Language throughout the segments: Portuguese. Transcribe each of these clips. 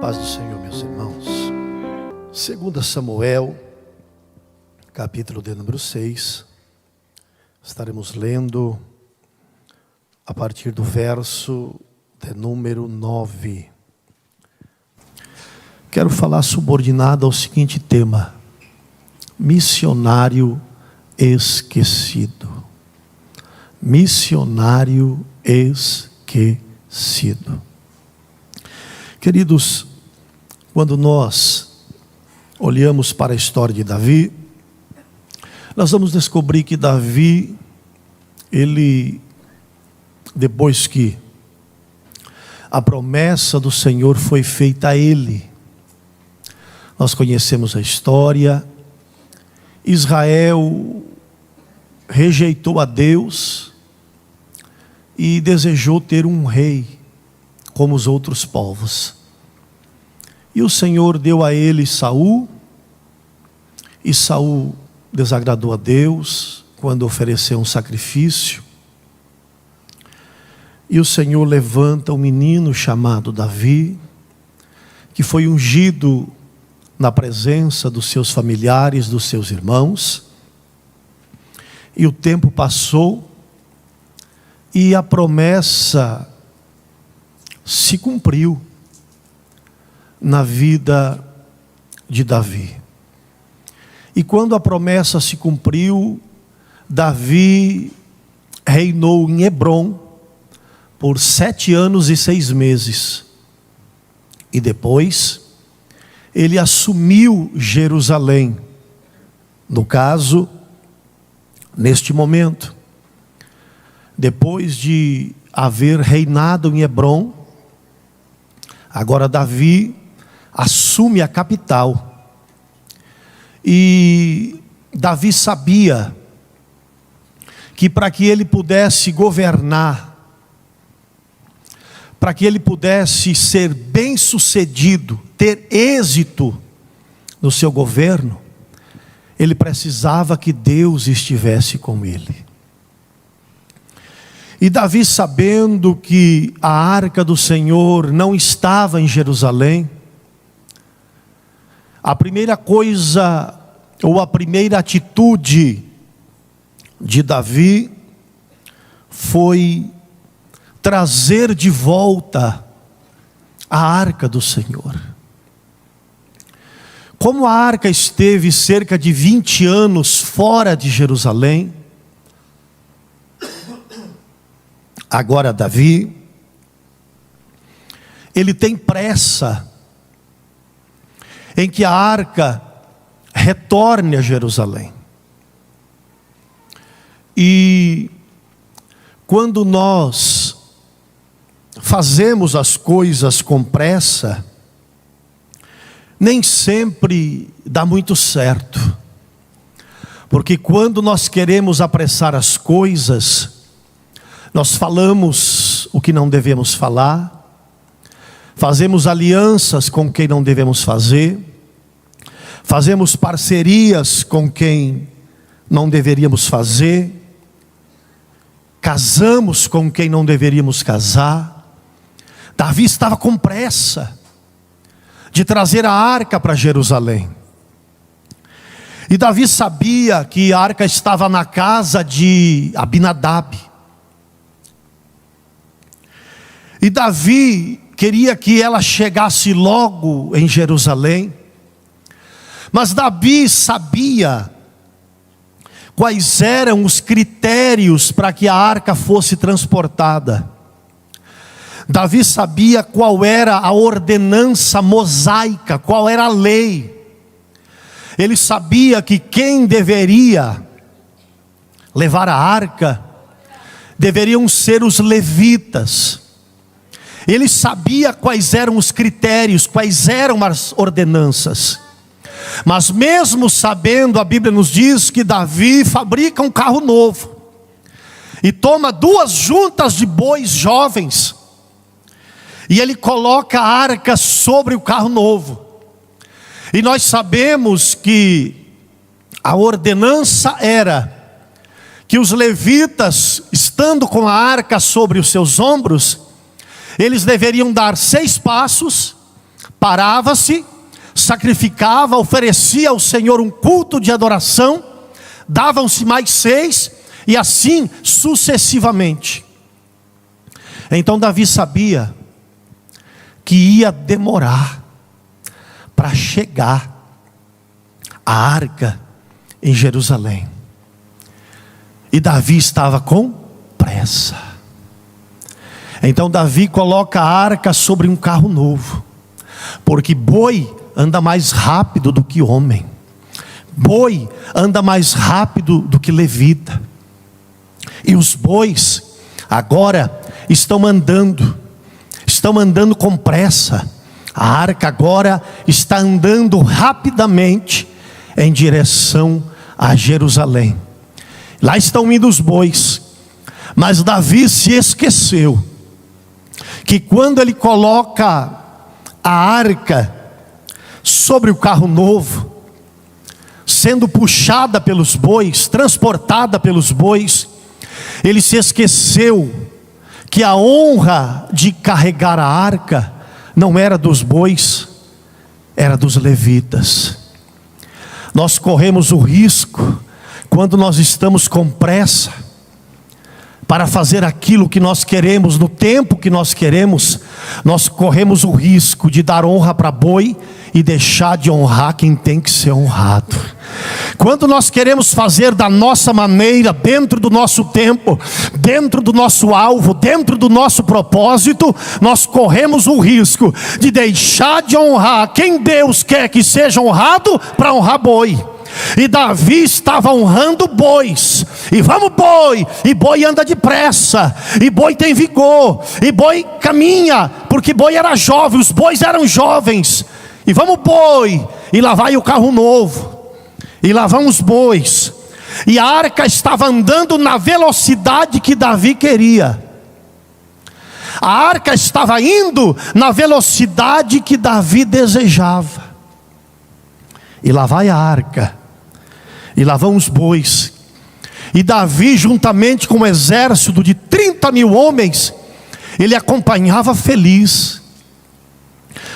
Paz do Senhor, meus irmãos. 2 Samuel, capítulo de número 6. Estaremos lendo a partir do verso de número 9. Quero falar subordinado ao seguinte tema: missionário esquecido. Missionário esquecido. Queridos, quando nós olhamos para a história de Davi, nós vamos descobrir que Davi, ele, depois que a promessa do Senhor foi feita a ele, nós conhecemos a história. Israel rejeitou a Deus e desejou ter um rei como os outros povos. E o Senhor deu a ele Saul, e Saul desagradou a Deus quando ofereceu um sacrifício. E o Senhor levanta um menino chamado Davi, que foi ungido na presença dos seus familiares, dos seus irmãos. E o tempo passou, e a promessa se cumpriu na vida de Davi. E quando a promessa se cumpriu, Davi reinou em Hebrom por 7 anos e 6 meses. E depois, ele assumiu Jerusalém. No caso, neste momento, depois de haver reinado em Hebrom, agora Davi assume a capital. E Davi sabia que para que ele pudesse governar, para que ele pudesse ser bem-sucedido, ter êxito no seu governo, ele precisava que Deus estivesse com ele. E Davi, sabendo que a arca do Senhor não estava em Jerusalém, a primeira coisa, ou a primeira atitude de Davi foi trazer de volta a arca do Senhor. Como a arca esteve cerca de 20 anos fora de Jerusalém, agora Davi, ele tem pressa em que a arca retorne a Jerusalém. E quando nós fazemos as coisas com pressa, nem sempre dá muito certo. Porque quando nós queremos apressar as coisas, nós falamos o que não devemos falar, fazemos alianças com quem não devemos fazer, fazemos parcerias com quem não deveríamos fazer, casamos com quem não deveríamos casar. Davi estava com pressa de trazer a arca para Jerusalém. E Davi sabia que a arca estava na casa de Abinadab. E Davi queria que ela chegasse logo em Jerusalém. Mas Davi sabia quais eram os critérios para que a arca fosse transportada. Davi sabia qual era a ordenança mosaica, qual era a lei. Ele sabia que quem deveria levar a arca deveriam ser os levitas. Ele sabia quais eram os critérios, quais eram as ordenanças. Mas mesmo sabendo, a Bíblia nos diz que Davi fabrica um carro novo. E toma 2 juntas de bois jovens. E ele coloca a arca sobre o carro novo. E nós sabemos que a ordenança era que os levitas, estando com a arca sobre os seus ombros, eles deveriam dar 6 passos parava-se, sacrificava, oferecia ao Senhor um culto de adoração, davam-se mais 6, e assim sucessivamente. Então Davi sabia que ia demorar para chegar a arca em Jerusalém. E Davi estava com pressa. Então Davi coloca a arca sobre um carro novo, porque boi anda mais rápido do que homem, boi anda mais rápido do que levita. E os bois agora estão andando com pressa. A arca agora está andando rapidamente em direção a Jerusalém. Lá estão indo os bois, mas Davi se esqueceu que quando ele coloca a arca sobre o carro novo, sendo puxada pelos bois, transportada pelos bois, ele se esqueceu que a honra de carregar a arca não era dos bois, era dos levitas. Nós corremos o risco, quando nós estamos com pressa, para fazer aquilo que nós queremos, no tempo que nós queremos, nós corremos o risco de dar honra para boi e deixar de honrar quem tem que ser honrado. Quando nós queremos fazer da nossa maneira, dentro do nosso tempo, dentro do nosso alvo, dentro do nosso propósito, nós corremos o risco de deixar de honrar quem Deus quer que seja honrado, para honrar boi. E Davi estava honrando bois, e vamos boi, e boi anda depressa, e boi tem vigor, e boi caminha, porque boi era jovem, os bois eram jovens, e vamos boi, e lá vai o carro novo, e lá vão os bois, e a arca estava andando na velocidade que Davi queria, a arca estava indo na velocidade que Davi desejava, e lá vai a arca, e lá vão os bois, e Davi juntamente com um exército de 30.000 homens, ele acompanhava feliz,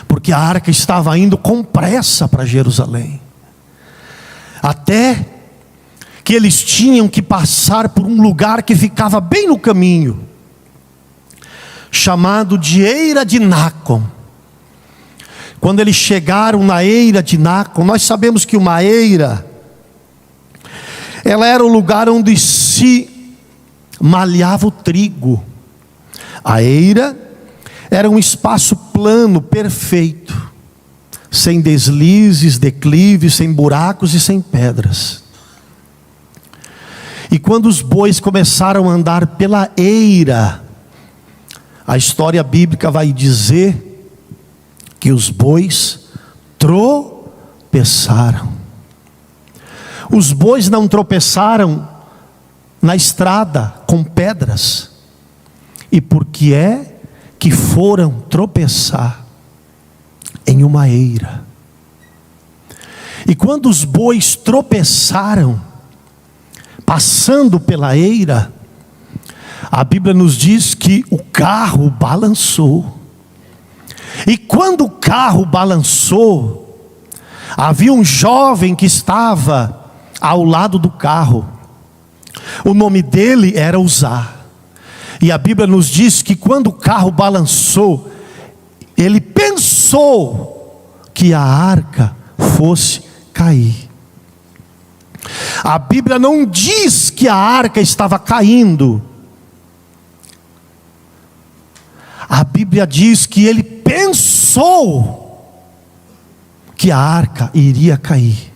porque a arca estava indo com pressa para Jerusalém, até que eles tinham que passar por um lugar que ficava bem no caminho, chamado de Eira de Nácon. Quando eles chegaram na Eira de Nácon, nós sabemos que uma eira, ela era o lugar onde se malhava o trigo. A eira era um espaço plano, perfeito, sem deslizes, declives, sem buracos e sem pedras. E quando os bois começaram a andar pela eira, a história bíblica vai dizer que os bois tropeçaram. Os bois não tropeçaram na estrada com pedras. E por que é que foram tropeçar em uma eira? E quando os bois tropeçaram, passando pela eira, a Bíblia nos diz que o carro balançou. E quando o carro balançou, havia um jovem que estava ao lado do carro. O nome dele era Uzá. E a Bíblia nos diz que quando o carro balançou, ele pensou que a arca fosse cair. A Bíblia não diz que a arca estava caindo. A Bíblia diz que ele pensou que a arca iria cair.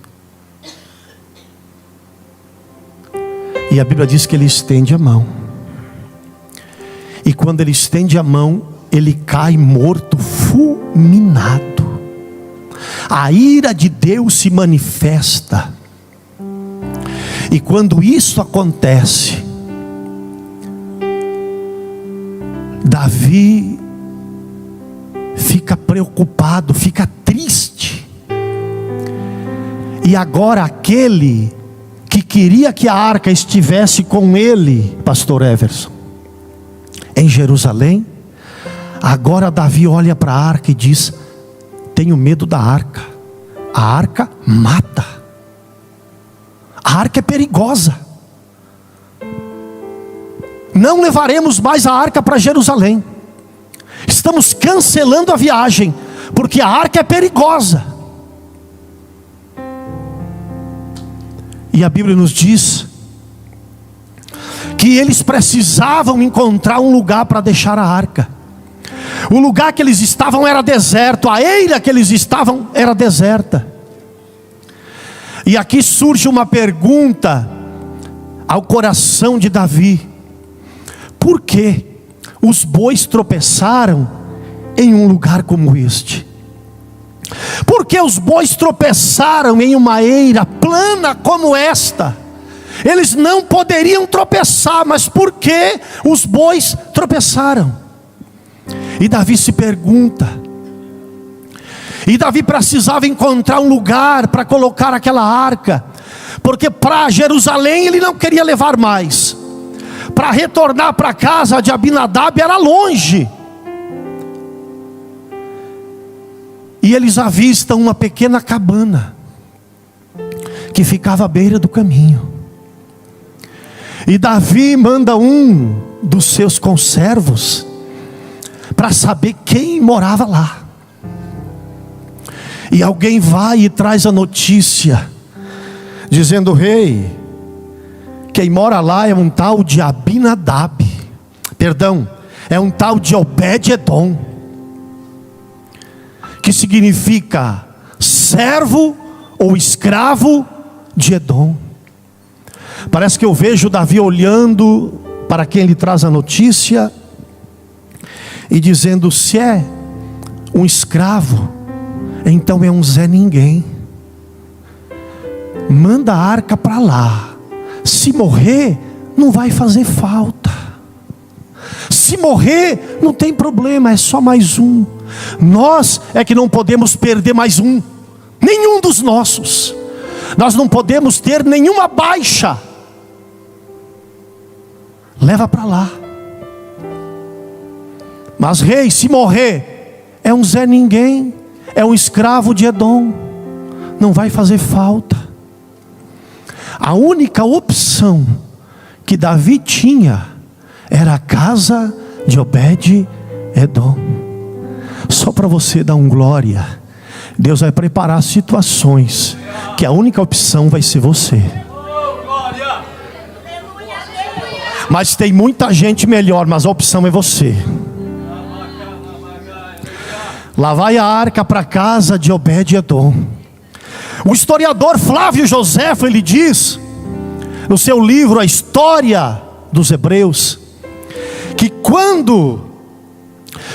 E a Bíblia diz que ele estende a mão. E quando ele estende a mão, ele cai morto, fulminado. A ira de Deus se manifesta. E quando isso acontece, Davi fica preocupado, fica triste. E agora aquele que queria que a arca estivesse com ele, pastor Everson, em Jerusalém, agora Davi olha para a arca e diz: tenho medo da arca. A arca mata. A arca é perigosa. Não levaremos mais a arca para Jerusalém. Estamos cancelando a viagem, porque a arca é perigosa. E a Bíblia nos diz que eles precisavam encontrar um lugar para deixar a arca. O lugar que eles estavam era deserto, a eira que eles estavam era deserta. E aqui surge uma pergunta ao coração de Davi: por que os bois tropeçaram em um lugar como este? Por que os bois tropeçaram em uma eira plana como esta? Eles não poderiam tropeçar, mas por que os bois tropeçaram? E Davi se pergunta. E Davi precisava encontrar um lugar para colocar aquela arca, porque para Jerusalém ele não queria levar mais. Para retornar para a casa de Abinadab era longe. E eles avistam uma pequena cabana que ficava à beira do caminho. E Davi manda um dos seus conservos para saber quem morava lá. E alguém vai e traz a notícia, dizendo: rei, quem mora lá é um tal de Abinadab. Perdão, é um tal de Obed-edom, que significa servo ou escravo de Edom. Parece que eu vejo Davi olhando para quem lhe traz a notícia e dizendo: se é um escravo, então é um Zé Ninguém. Manda a arca para lá. Se morrer, não vai fazer falta. Se morrer, não tem problema, é só mais um. Nós é que não podemos perder mais um. Nenhum dos nossos. Nós não podemos ter nenhuma baixa. Leva para lá. Mas rei, se morrer, é um Zé Ninguém, é um escravo de Edom, não vai fazer falta. A única opção que Davi tinha era a casa de Obed-edom. Só para você dar um glória, Deus vai preparar situações que a única opção vai ser você. Mas tem muita gente melhor, mas a opção é você. Lá vai a arca para a casa de Obed-edom. O historiador Flávio Joséfo, ele diz no seu livro A História dos Hebreus, que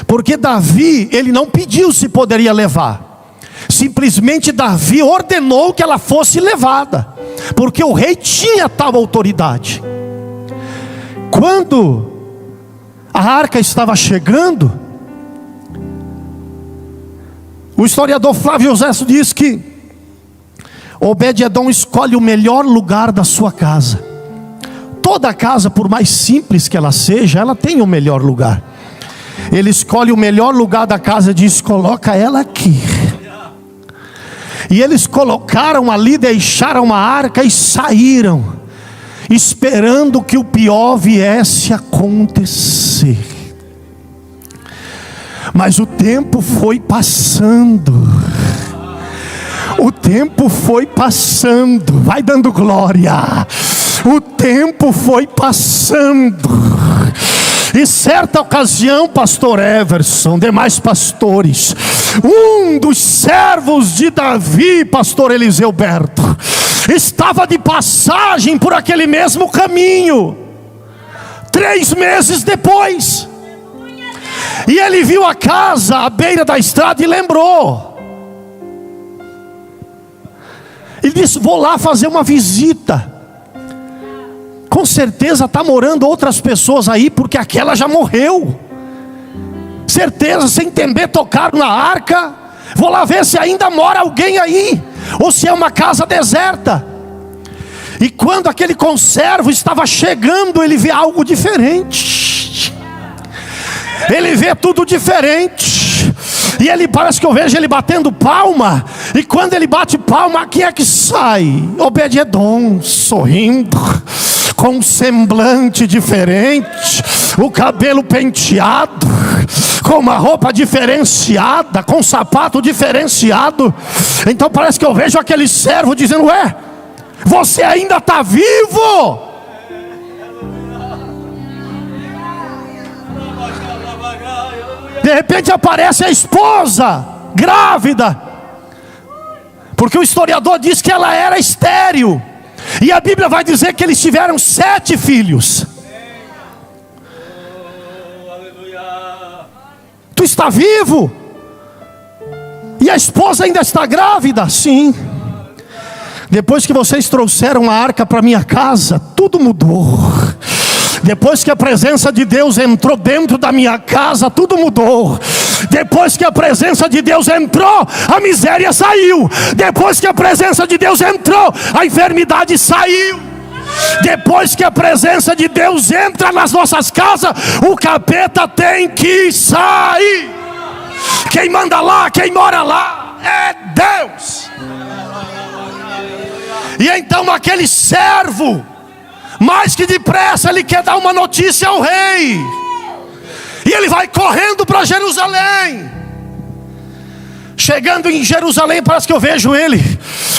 porque Davi, ele não pediu se poderia levar, simplesmente Davi ordenou que ela fosse levada, porque o rei tinha tal autoridade. Quando a arca estava chegando, o historiador Flávio Joséfo diz que Obed-edom escolhe o melhor lugar da sua casa. Toda casa, por mais simples que ela seja, ela tem o melhor lugar. Ele escolhe o melhor lugar da casa e diz: coloca ela aqui. E eles colocaram ali, deixaram a arca e saíram, esperando que o pior viesse a acontecer. Mas o tempo foi passando. O tempo foi passando. Vai dando glória. O tempo foi passando. E certa ocasião, pastor Everson, demais pastores, um dos servos de Davi, pastor Eliseu Berto, estava de passagem por aquele mesmo caminho. 3 meses depois, e ele viu a casa à beira da estrada e lembrou. Ele disse: vou lá fazer uma visita. Com certeza está morando outras pessoas aí, porque aquela já morreu. Certeza, sem temer, tocaram na arca. Vou lá ver se ainda mora alguém aí, ou se é uma casa deserta. E quando aquele conservo estava chegando, ele vê algo diferente. Ele vê tudo diferente. E ele, parece que eu vejo ele batendo palma. E quando ele bate palma, quem é que sai? Obed-edom, sorrindo, com um semblante diferente, o cabelo penteado, com uma roupa diferenciada, com um sapato diferenciado. Então parece que eu vejo aquele servo dizendo: ué, você ainda está vivo? De repente aparece a esposa, grávida, porque o historiador diz que ela era estéril. E a Bíblia vai dizer que eles tiveram 7 filhos. Tu está vivo? E a esposa ainda está grávida? Sim. Depois que vocês trouxeram a arca para minha casa, tudo mudou. Depois que a presença de Deus entrou dentro da minha casa, tudo mudou. Depois que a presença de Deus entrou, a miséria saiu. Depois que a presença de Deus entrou, a enfermidade saiu. Depois que a presença de Deus entra nas nossas casas, o capeta tem que sair. Quem manda lá, quem mora lá, é Deus. E então aquele servo, mais que depressa, ele quer dar uma notícia ao rei. E ele vai correndo para Jerusalém. Chegando em Jerusalém, parece que eu vejo ele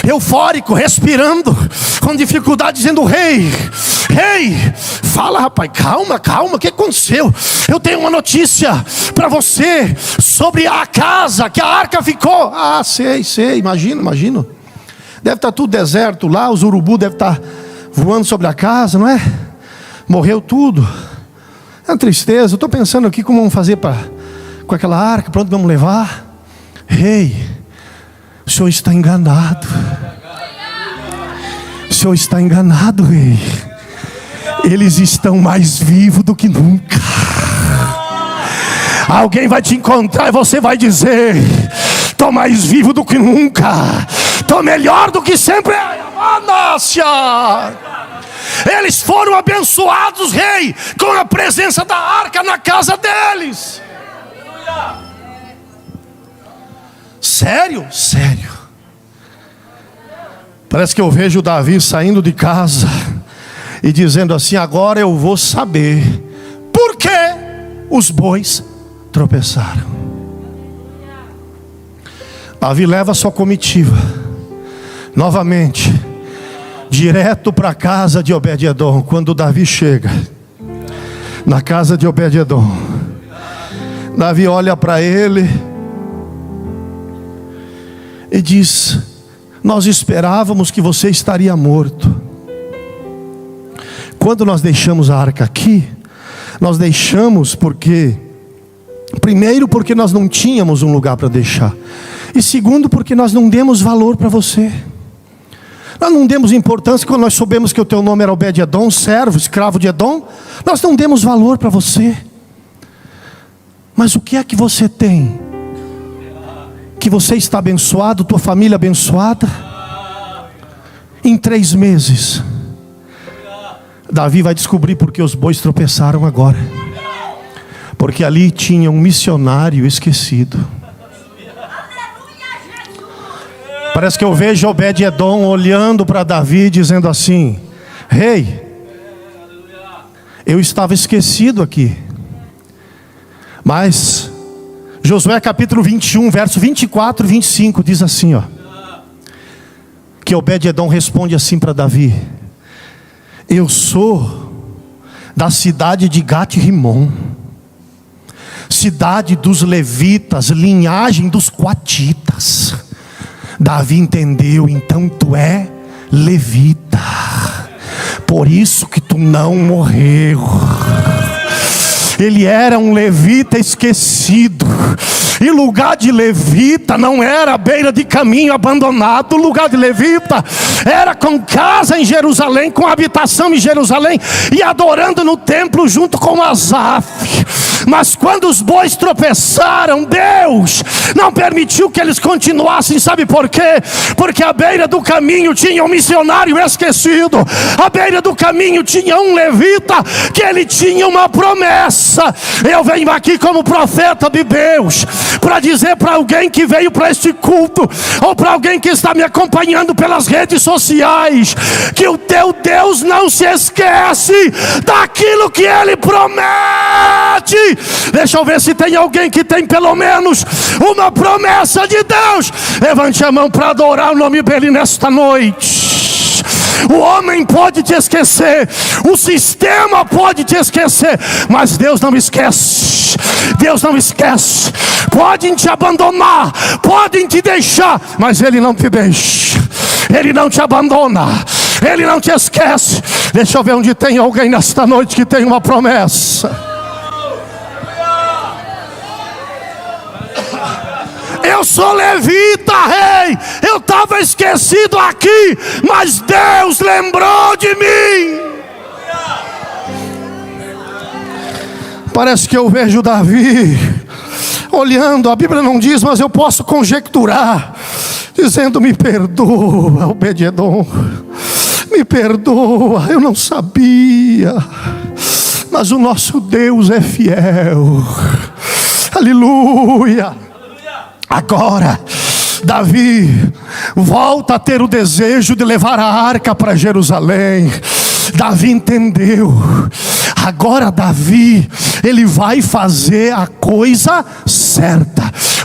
eufórico, respirando, com dificuldade, dizendo: rei, fala, rapaz, calma, o que aconteceu? Eu tenho uma notícia para você sobre a casa que a arca ficou. Ah, sei, imagino. Deve estar tudo deserto lá, os urubus devem estar voando sobre a casa, não é? Morreu tudo. É uma tristeza. Eu estou pensando aqui como vamos fazer com aquela arca, para onde vamos levar. Rei, o senhor está enganado. O senhor está enganado, rei. Eles estão mais vivos do que nunca. Alguém vai te encontrar e você vai dizer: estou mais vivo do que nunca, estou melhor do que sempre. Eles foram abençoados, rei, com a presença da arca na casa deles. Sério? Parece que eu vejo Davi saindo de casa e dizendo assim: agora eu vou saber por que os bois tropeçaram. Davi leva a sua comitiva novamente direto para a casa de Obed-edom. Quando Davi chega na casa de Obed-edom, Davi olha para ele e diz: nós esperávamos que você estaria morto. Quando nós deixamos a arca aqui, nós deixamos primeiro porque nós não tínhamos um lugar para deixar, e segundo porque nós não demos valor para você. Nós não demos importância quando nós soubemos que o teu nome era Obed-edom, servo, escravo de Edom. Nós não demos valor para você. Mas o que é que você tem? Que você está abençoado, tua família abençoada? Em 3 meses, Davi vai descobrir porque os bois tropeçaram agora. Porque ali tinha um missionário esquecido. Parece que eu vejo Obed-edom olhando para Davi, dizendo assim: rei, eu estava esquecido aqui. Mas Josué capítulo 21, verso 24 e 25 diz assim, que Obed-edom responde assim para Davi: eu sou da cidade de Gat-rimon, cidade dos levitas, linhagem dos coatitas. Davi entendeu: então tu é levita, por isso que tu não morreu. Ele era um levita esquecido. E lugar de levita não era à beira de caminho abandonado. O lugar de levita era com casa em Jerusalém, com habitação em Jerusalém, e adorando no templo junto com Asaf. Mas quando os bois tropeçaram, Deus não permitiu que eles continuassem. Sabe por quê? Porque à beira do caminho tinha um missionário esquecido. À beira do caminho tinha um levita que ele tinha uma promessa. Eu venho aqui como profeta de Deus para dizer para alguém que veio para este culto, ou para alguém que está me acompanhando pelas redes sociais, que o teu Deus não se esquece daquilo que Ele promete. Deixa eu ver se tem alguém que tem pelo menos uma promessa de Deus. Levante a mão para adorar o nome dEle nesta noite. O homem pode te esquecer, o sistema pode te esquecer, mas Deus não esquece. Deus não esquece. Podem te abandonar, podem te deixar, mas Ele não te deixa. Ele não te abandona, Ele não te esquece. Deixa eu ver onde tem alguém nesta noite que tem uma promessa. Eu sou levita, rei. Eu estava esquecido aqui, mas Deus lembrou de mim. Parece que eu vejo Davi olhando, a Bíblia não diz, mas eu posso conjecturar, dizendo: me perdoa, Obed-edom, me perdoa, eu não sabia, mas o nosso Deus é fiel. Aleluia. Agora Davi volta a ter o desejo de levar a arca para Jerusalém. Davi entendeu. Agora Davi, ele vai fazer a coisa certa.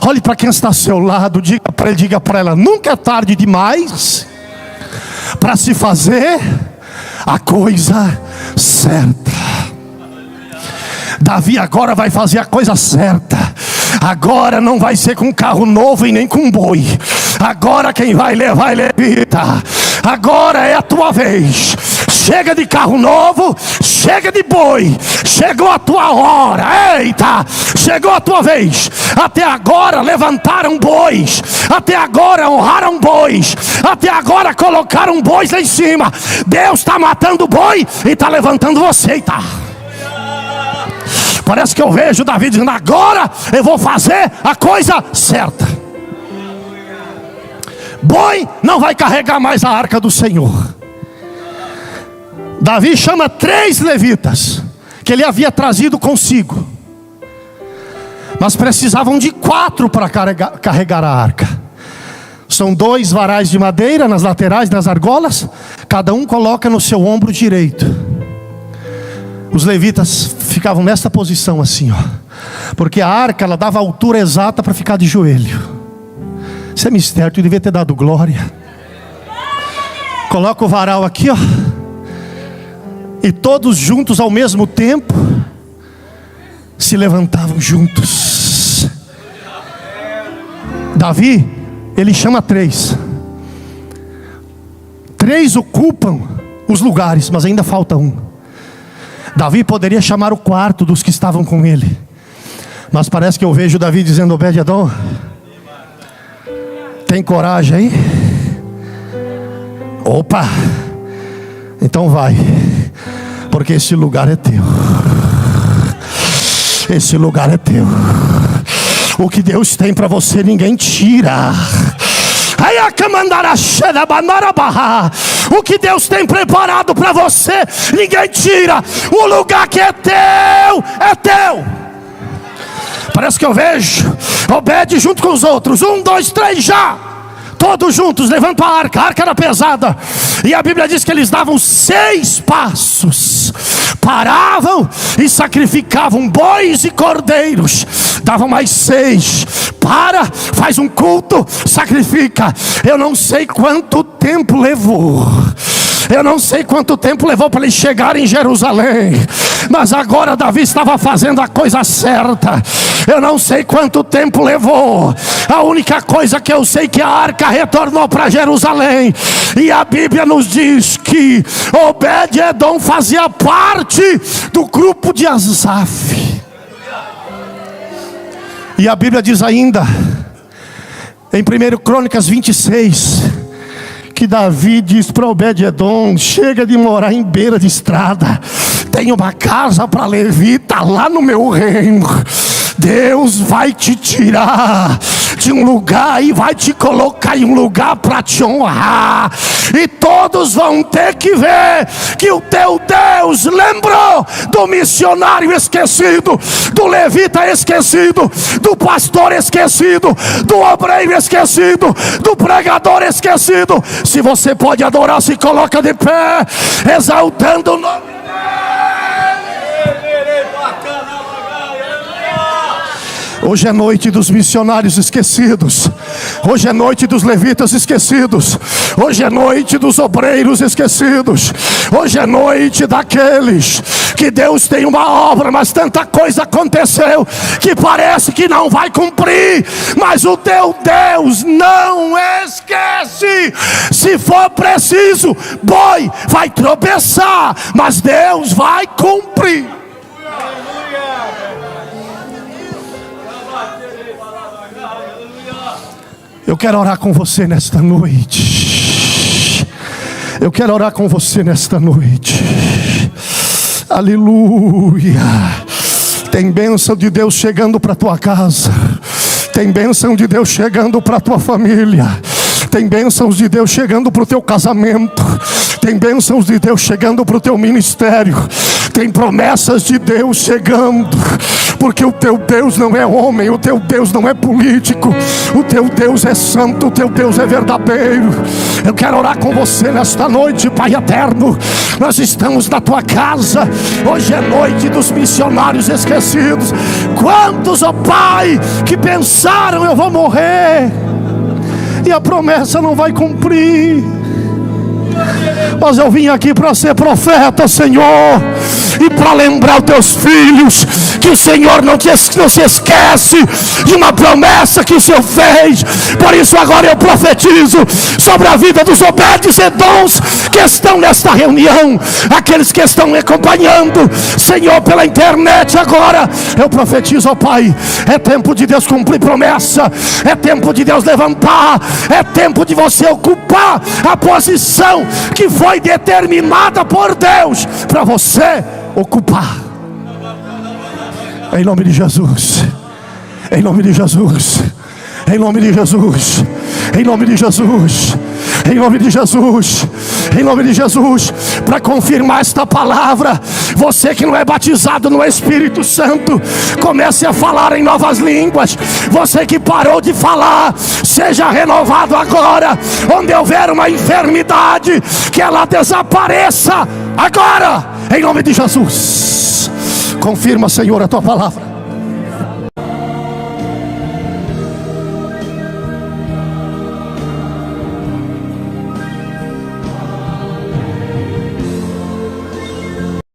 Olhe para quem está ao seu lado, diga para ela: nunca é tarde demais para se fazer a coisa certa. Davi agora vai fazer a coisa certa. Agora não vai ser com carro novo e nem com boi. Agora quem vai levar é levita. Agora é a tua vez. Chega de carro novo, chega de boi. Chegou a tua hora. Eita, chegou a tua vez. Até agora levantaram bois, até agora honraram bois, até agora colocaram bois lá em cima. Deus está matando boi e está levantando você. Tá? Parece que eu vejo Davi dizendo: agora eu vou fazer a coisa certa. Boi não vai carregar mais a arca do Senhor. Davi chama 3 levitas que ele havia trazido consigo, mas precisavam de 4 para carregar a arca. São 2 varais de madeira nas laterais das argolas, cada um coloca no seu ombro direito. Os levitas ficavam nessa posição assim, ó, porque a arca ela dava a altura exata para ficar de joelho. Isso é mistério, tu devia ter dado glória. Coloca o varal aqui, ó, e todos juntos ao mesmo tempo se levantavam juntos. Davi, ele chama 3. 3 ocupam os lugares, mas ainda falta um. Davi poderia chamar o 4º dos que estavam com ele, mas parece que eu vejo Davi dizendo: Obed-edom, tem coragem aí? Opa, então vai, porque esse lugar é teu. Esse lugar é teu. O que Deus tem para você ninguém tira. O que Deus tem preparado para você ninguém tira. O lugar que é teu, é teu. Parece que eu vejo Obed junto com os outros. 1, 2, 3, já. Todos juntos levantam a arca era pesada. E a Bíblia diz que eles davam 6 passos, paravam e sacrificavam bois e cordeiros. Davam mais 6, para, faz um culto, sacrifica. Eu não sei quanto tempo levou. Eu não sei quanto tempo levou para eles chegarem em Jerusalém, mas agora Davi estava fazendo a coisa certa. Eu não sei quanto tempo levou. A única coisa que eu sei é que a arca retornou para Jerusalém. E a Bíblia nos diz que Obed-edom fazia parte do grupo de Asaf. E a Bíblia diz ainda, em 1 Crônicas 26, que Davi diz para Obed-edom: chega de morar em beira de estrada, tem uma casa para levita lá no meu reino. Deus vai te tirar de um lugar e vai te colocar em um lugar para te honrar. E todos vão ter que ver que o teu Deus lembrou do missionário esquecido, do levita esquecido, do pastor esquecido, do obreiro esquecido, do pregador esquecido. Se você pode adorar, se coloca de pé, exaltando o nome dele. Hoje é noite dos missionários esquecidos. Hoje é noite dos levitas esquecidos. Hoje é noite dos obreiros esquecidos. Hoje é noite daqueles que Deus tem uma obra, mas tanta coisa aconteceu que parece que não vai cumprir. Mas o teu Deus não esquece. Se for preciso, boi vai tropeçar, mas Deus vai cumprir. Eu quero orar com você nesta noite. Eu quero orar com você nesta noite. Aleluia. Tem bênção de Deus chegando para a tua casa. Tem bênção de Deus chegando para a tua família. Tem bênçãos de Deus chegando para o teu casamento. Tem bênçãos de Deus chegando para o teu ministério. Tem promessas de Deus chegando. Porque o teu Deus não é homem, o teu Deus não é político, o teu Deus é santo, o teu Deus é verdadeiro. Eu quero orar com você nesta noite, Pai eterno. Nós estamos na tua casa. Hoje é noite dos missionários esquecidos. Quantos, ó Pai, que pensaram: eu vou morrer e a promessa não vai cumprir. Mas eu vim aqui para ser profeta, Senhor, e para lembrar os teus filhos que o Senhor não se esquece de uma promessa que o Senhor fez. Por isso agora eu profetizo sobre a vida dos Obed-Edoms que estão nesta reunião, aqueles que estão me acompanhando, Senhor, pela internet. Agora eu profetizo, ó Pai, é tempo de Deus cumprir promessa, é tempo de Deus levantar, é tempo de você ocupar a posição que foi determinada por Deus para você ocupar. Em nome de Jesus. Em nome de Jesus. Em nome de Jesus. Em nome de Jesus. Em nome de Jesus. Em nome de Jesus. Para confirmar esta palavra, você que não é batizado no Espírito Santo, comece a falar em novas línguas. Você que parou de falar, seja renovado agora. Onde houver uma enfermidade, que ela desapareça agora, em nome de Jesus. Confirma, Senhor, a tua palavra.